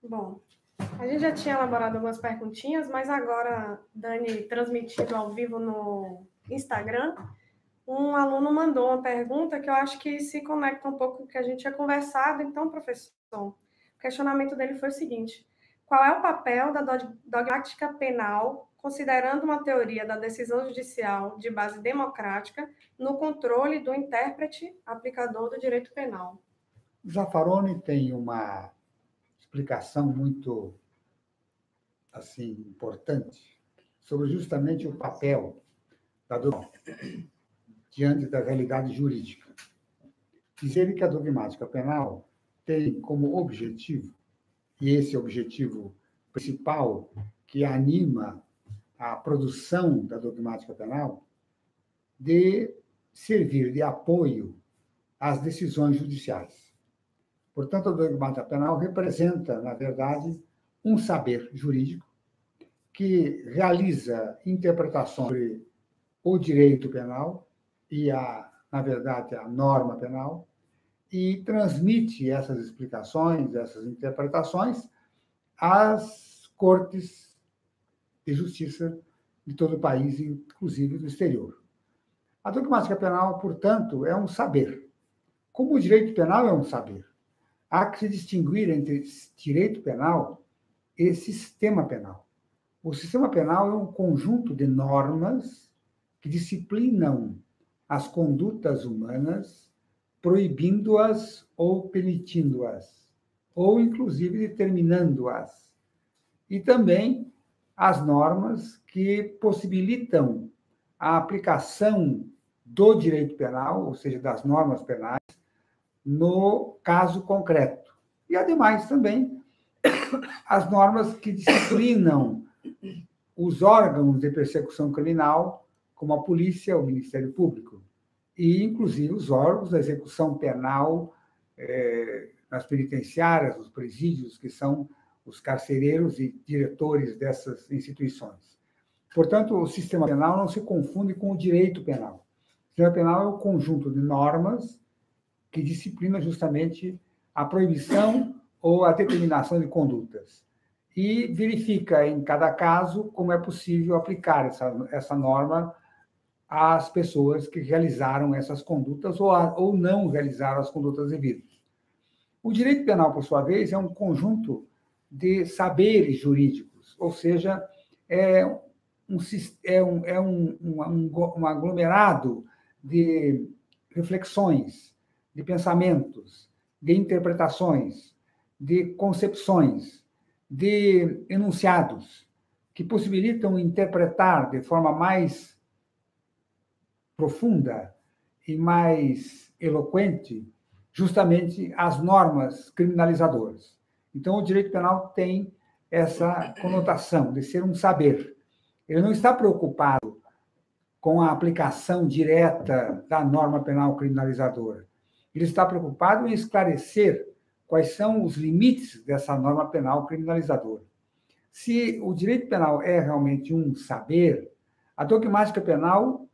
Bom, a gente já tinha elaborado algumas perguntinhas, mas agora, Dani, transmitido ao vivo no Instagram, um aluno mandou uma pergunta que eu acho que se conecta um pouco com o que a gente tinha conversado. Então, professor, o questionamento dele foi o seguinte: qual é o papel da dogmática penal, considerando uma teoria da decisão judicial de base democrática, no controle do intérprete aplicador do direito penal? Zaffaroni tem uma explicação muito assim importante sobre justamente o papel da dogmática diante da realidade jurídica. Dizer que a dogmática penal tem como objetivo, e esse objetivo principal que anima a produção da dogmática penal, de servir de apoio às decisões judiciais. Portanto, a dogmática penal representa, na verdade, um saber jurídico que realiza interpretações sobre o direito penal e, na verdade, a norma penal, e transmite essas explicações, essas interpretações às cortes de justiça de todo o país, inclusive do exterior. A dogmática penal, portanto, é um saber. Como o direito penal é um saber, há que se distinguir entre direito penal e sistema penal. O sistema penal é um conjunto de normas que disciplinam as condutas humanas, proibindo-as ou permitindo-as, ou inclusive determinando-as. E também as normas que possibilitam a aplicação do direito penal, ou seja, das normas penais, no caso concreto. E, ademais, também as normas que disciplinam os órgãos de persecução criminal, como a polícia, o Ministério Público, e, inclusive, os órgãos da execução penal nas penitenciárias, nos presídios, que são os carcereiros e diretores dessas instituições. Portanto, o sistema penal não se confunde com o direito penal. O sistema penal é um conjunto de normas que disciplina justamente a proibição ou a determinação de condutas. E verifica, em cada caso, como é possível aplicar essa norma às pessoas que realizaram essas condutas ou não realizaram as condutas devidas. O direito penal, por sua vez, é um conjunto de saberes jurídicos, ou seja, um aglomerado de reflexões, de pensamentos, de interpretações, de concepções, de enunciados, que possibilitam interpretar de forma mais profunda e mais eloquente justamente as normas criminalizadoras. Então, o direito penal tem essa conotação de ser um saber. Ele não está preocupado com a aplicação direta da norma penal criminalizadora. Ele está preocupado em esclarecer quais são os limites dessa norma penal criminalizadora. Se o direito penal é realmente um saber, a dogmática penal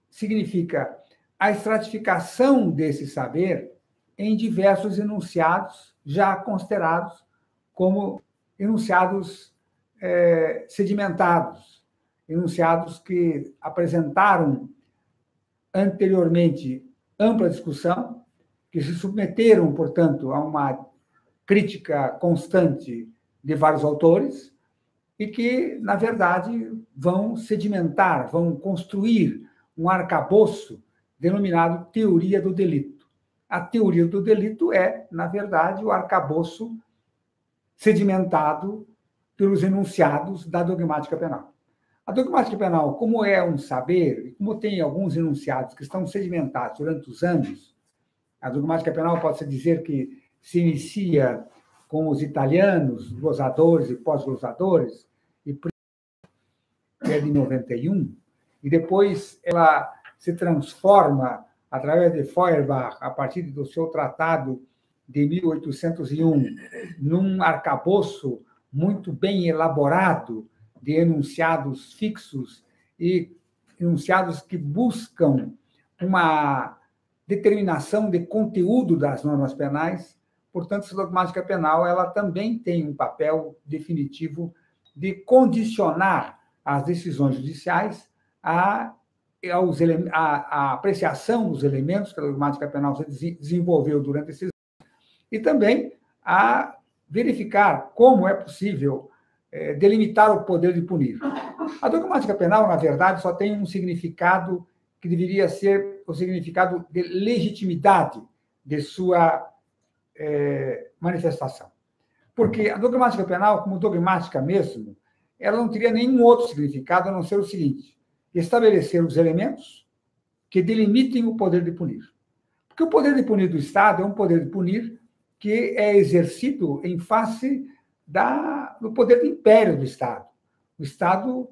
significa a estratificação desse saber em diversos enunciados já considerados como enunciados sedimentados, enunciados que apresentaram anteriormente ampla discussão, que se submeteram, portanto, a uma crítica constante de vários autores e que, na verdade, vão sedimentar, vão construir um arcabouço denominado teoria do delito. A teoria do delito é, na verdade, o arcabouço sedimentado pelos enunciados da dogmática penal. A dogmática penal, como é um saber, como tem alguns enunciados que estão sedimentados durante os anos, a dogmática penal pode-se dizer que se inicia com os italianos, glosadores e pós-glosadores, e é de 91, e depois ela se transforma, através de Feuerbach, a partir do seu tratado de 1801, num arcabouço muito bem elaborado de enunciados fixos e enunciados que buscam uma determinação de conteúdo das normas penais. portanto, essa dogmática penal ela também tem um papel definitivo de condicionar as decisões judiciais à apreciação dos elementos que a dogmática penal se desenvolveu durante esses anos e também a verificar como é possível delimitar o poder de punir. A dogmática penal, na verdade, só tem um significado que deveria ser o significado de legitimidade de sua manifestação. Porque a dogmática penal, como dogmática mesmo, ela não teria nenhum outro significado a não ser o seguinte: estabelecer os elementos que delimitem o poder de punir. Porque o poder de punir do Estado é um poder de punir que é exercido em face do poder do império do Estado. O Estado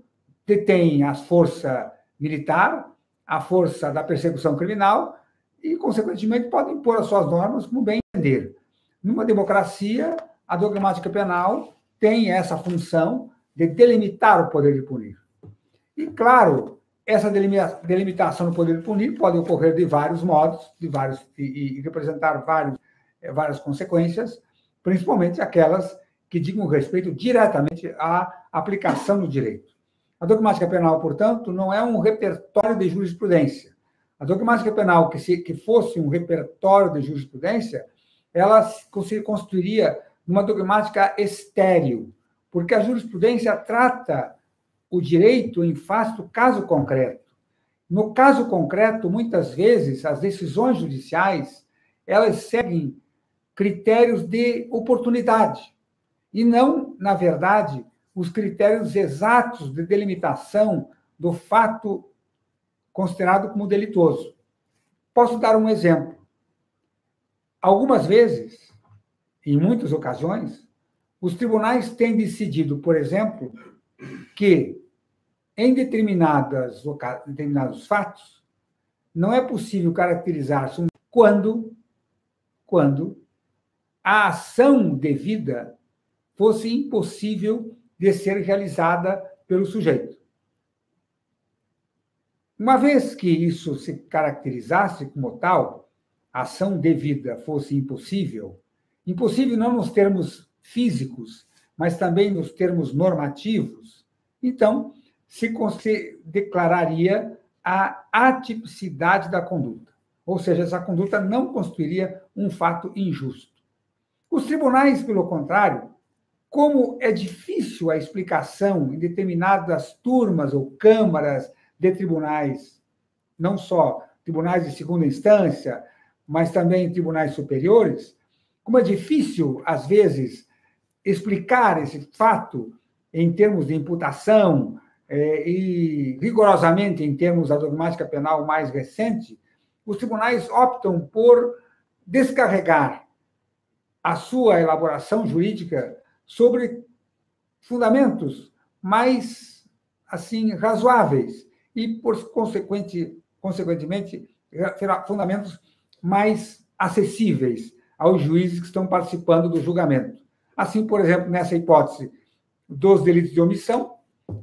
detém a força militar, a força da persecução criminal e, consequentemente, pode impor as suas normas como bem entender. Numa democracia, a dogmática penal tem essa função de delimitar o poder de punir. E, claro, essa delimitação do poder de punir pode ocorrer de vários modos, e representar várias consequências, principalmente aquelas que digam respeito diretamente à aplicação do direito. A dogmática penal, portanto, não é um repertório de jurisprudência. A dogmática penal, que fosse um repertório de jurisprudência, ela se constituiria numa dogmática estéril, porque a jurisprudência trata o direito em face do caso concreto. No caso concreto, muitas vezes, as decisões judiciais, elas seguem critérios de oportunidade, e não, na verdade, os critérios exatos de delimitação do fato considerado como delitoso. Posso dar um exemplo. Algumas vezes, em muitas ocasiões, os tribunais têm decidido, por exemplo, que em determinados fatos não é possível caracterizar-se quando a ação devida fosse impossível de ser realizada pelo sujeito. Uma vez que isso se caracterizasse como tal, a ação devida fosse impossível não nos termos físicos, mas também nos termos normativos, então se declararia a atipicidade da conduta, ou seja, essa conduta não constituiria um fato injusto. Os tribunais, pelo contrário, como é difícil a explicação em determinadas turmas ou câmaras de tribunais, não só tribunais de segunda instância, mas também tribunais superiores, como é difícil, às vezes, explicar esse fato em termos de imputação e rigorosamente em termos da dogmática penal mais recente, os tribunais optam por descarregar a sua elaboração jurídica sobre fundamentos mais assim razoáveis e, consequentemente, fundamentos mais acessíveis aos juízes que estão participando do julgamento. Assim, por exemplo, nessa hipótese dos delitos de omissão,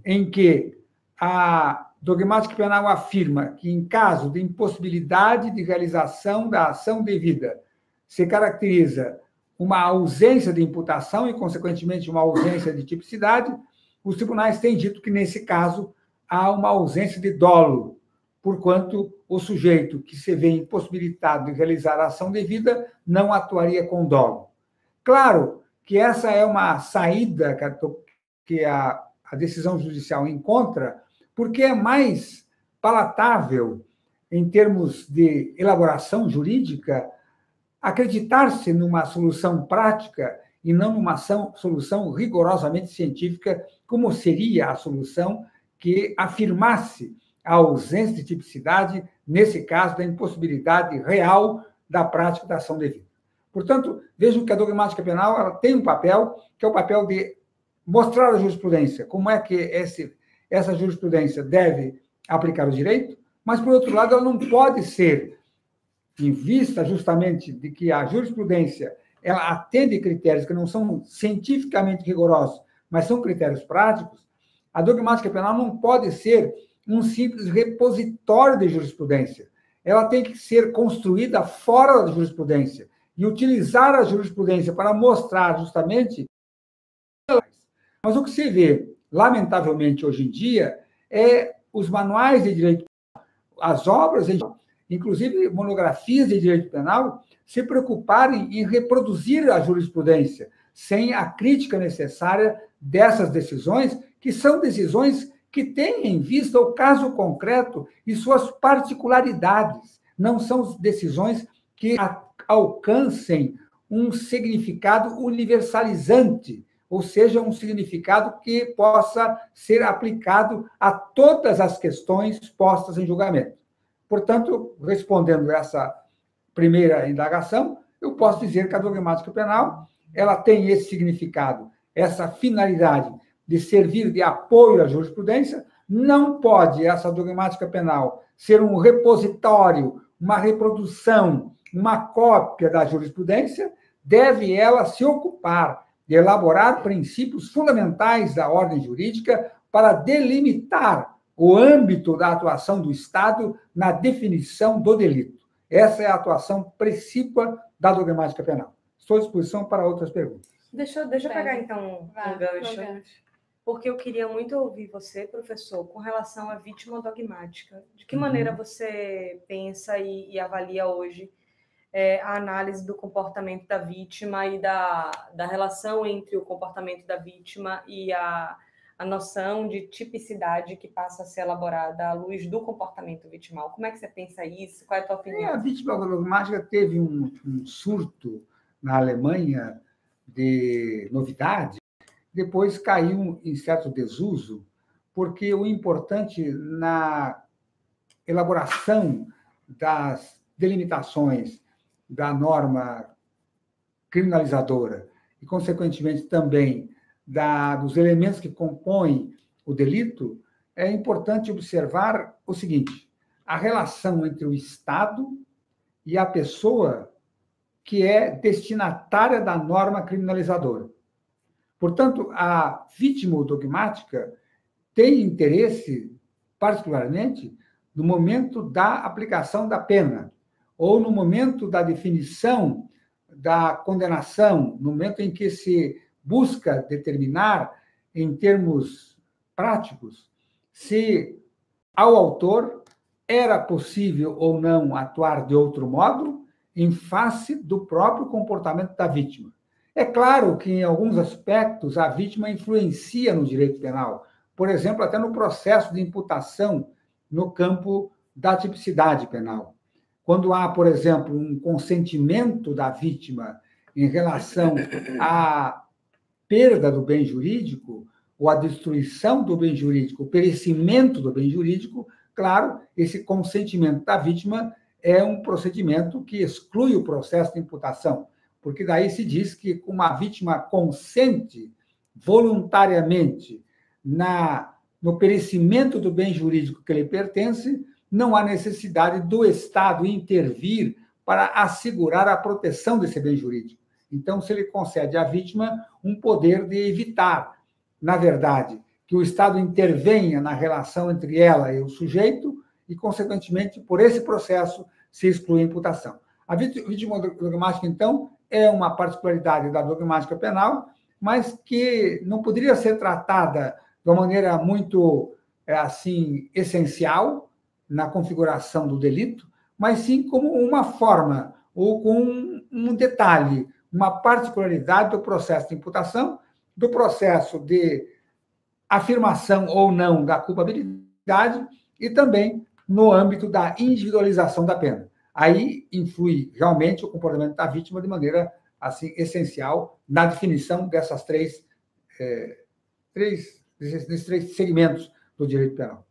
em que a dogmática penal afirma que, em caso de impossibilidade de realização da ação devida, se caracteriza uma ausência de imputação e, consequentemente, uma ausência de tipicidade, os tribunais têm dito que, nesse caso, há uma ausência de dolo, porquanto o sujeito que se vê impossibilitado de realizar a ação devida não atuaria com dolo. Claro que essa é uma saída que a decisão judicial encontra, porque é mais palatável, em termos de elaboração jurídica, acreditar-se numa solução prática e não numa solução rigorosamente científica, como seria a solução que afirmasse a ausência de tipicidade, nesse caso, da impossibilidade real da prática da ação devida. Portanto, vejam que a dogmática penal ela tem um papel, que é o papel de mostrar a jurisprudência, como é que essa jurisprudência deve aplicar o direito, mas, por outro lado, ela não pode ser, em vista justamente de que a jurisprudência ela atende critérios que não são cientificamente rigorosos, mas são critérios práticos, a dogmática penal não pode ser um simples repositório de jurisprudência. Ela tem que ser construída fora da jurisprudência. e utilizar a jurisprudência para mostrar justamente. Mas o que se vê, lamentavelmente, hoje em dia, é os manuais de direito penal, as obras, inclusive monografias de direito penal, se preocuparem em reproduzir a jurisprudência, sem a crítica necessária dessas decisões, que são decisões que têm em vista o caso concreto e suas particularidades. Não são decisões que alcancem um significado universalizante, ou seja, um significado que possa ser aplicado a todas as questões postas em julgamento. Portanto, respondendo essa primeira indagação, eu posso dizer que a dogmática penal ela tem esse significado, essa finalidade de servir de apoio à jurisprudência. Não pode essa dogmática penal ser um repositório, uma reprodução, uma cópia da jurisprudência. Deve ela se ocupar de elaborar princípios fundamentais da ordem jurídica para delimitar o âmbito da atuação do Estado na definição do delito. Essa é a atuação principal da dogmática penal. Estou à disposição para outras perguntas. Deixa eu pegar, então, um gancho, porque eu queria muito ouvir você, professor, com relação à vítima dogmática. De que maneira você pensa e avalia hoje a análise do comportamento da vítima e da relação entre o comportamento da vítima e a noção de tipicidade que passa a ser elaborada à luz do comportamento vitimal? Como é que você pensa isso? Qual é a tua opinião? A vítima dogmática teve um surto na Alemanha de novidade, depois caiu em certo desuso, porque o importante na elaboração das delimitações da norma criminalizadora e, consequentemente, também dos elementos que compõem o delito, é importante observar o seguinte: a relação entre o Estado e a pessoa que é destinatária da norma criminalizadora. Portanto, a vítima dogmática tem interesse, particularmente, no momento da aplicação da pena, ou no momento da definição da condenação, no momento em que se busca determinar, em termos práticos, se ao autor era possível ou não atuar de outro modo em face do próprio comportamento da vítima. É claro que, em alguns aspectos, a vítima influencia no direito penal, por exemplo, até no processo de imputação no campo da tipicidade penal. Quando há, por exemplo, um consentimento da vítima em relação à perda do bem jurídico, ou a destruição do bem jurídico, o perecimento do bem jurídico, claro, esse consentimento da vítima é um procedimento que exclui o processo de imputação, porque daí se diz que uma vítima consente voluntariamente no perecimento do bem jurídico que lhe pertence, não há necessidade do Estado intervir para assegurar a proteção desse bem jurídico. Então, se ele concede à vítima um poder de evitar, na verdade, que o Estado intervenha na relação entre ela e o sujeito e, consequentemente, por esse processo, se exclui a imputação. A vítima dogmática, então, é uma particularidade da dogmática penal, mas que não poderia ser tratada de uma maneira muito, essencial na configuração do delito, mas sim como uma forma ou com um detalhe, uma particularidade do processo de imputação, do processo de afirmação ou não da culpabilidade e também no âmbito da individualização da pena. Aí influi realmente o comportamento da vítima de maneira essencial na definição desses três segmentos do direito penal.